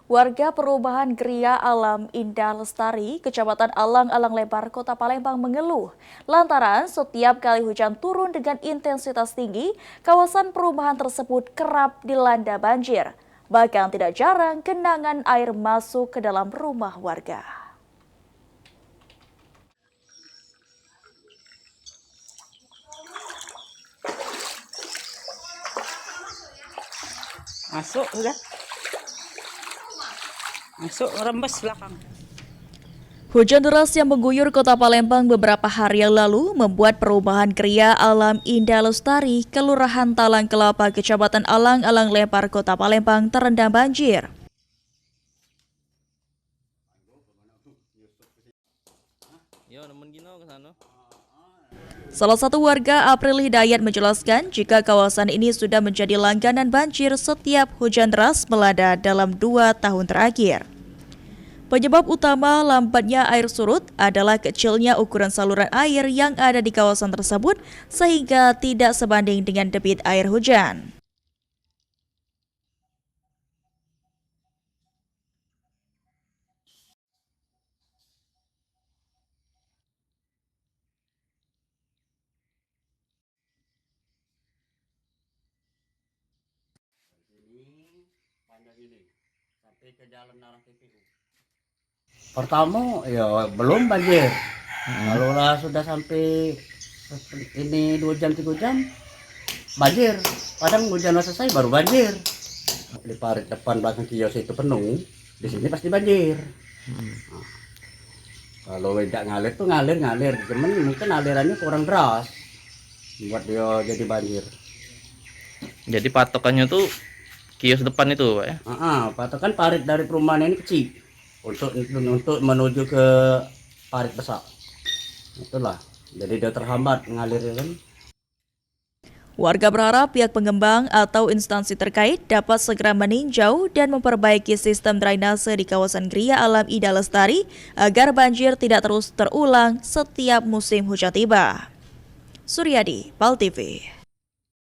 Warga perumahan Gria Alam Indah Lestari, Kecamatan Alang-Alang Lebar, Kota Palembang mengeluh lantaran setiap kali hujan turun dengan intensitas tinggi, kawasan perumahan tersebut kerap dilanda banjir. Bahkan tidak jarang genangan air masuk ke dalam rumah warga. Masuk udah. Masuk rembes belakang. Hujan deras yang mengguyur Kota Palembang beberapa hari yang lalu membuat perumahan Gria Alam Indah Lestari, Kelurahan Talang Kelapa, Kecamatan Alang-Alang Lebar, Kota Palembang terendam banjir. Salah satu warga, April Hidayat, menjelaskan jika kawasan ini sudah menjadi langganan banjir setiap hujan deras melanda dalam 2 tahun terakhir. Penyebab utama lambatnya air surut adalah kecilnya ukuran saluran air yang ada di kawasan tersebut sehingga tidak sebanding dengan debit air hujan. Ini panjang ini sampai ke jalan arah TPU. Pertama ya belum banjir. Kalau lah sudah sampai ini 2 jam 3 jam banjir. Padahal hujan selesai baru banjir. Di parit depan belakang kios itu penuh, di sini pasti banjir. Nah, kalau tidak ngalir tuh ngalir, cuman mungkin alirannya kurang deras buat dia jadi banjir. Jadi patokannya tuh kios depan itu, Pak ya? Patokan parit dari perumahan ini kecil untuk menuju ke parit besar. Itulah, jadi dia terhambat mengalir kan. Warga berharap pihak pengembang atau instansi terkait dapat segera meninjau dan memperbaiki sistem drainase di kawasan Gria Alam Indah Lestari agar banjir tidak terus terulang setiap musim hujan tiba. Suryadi, PAL TV.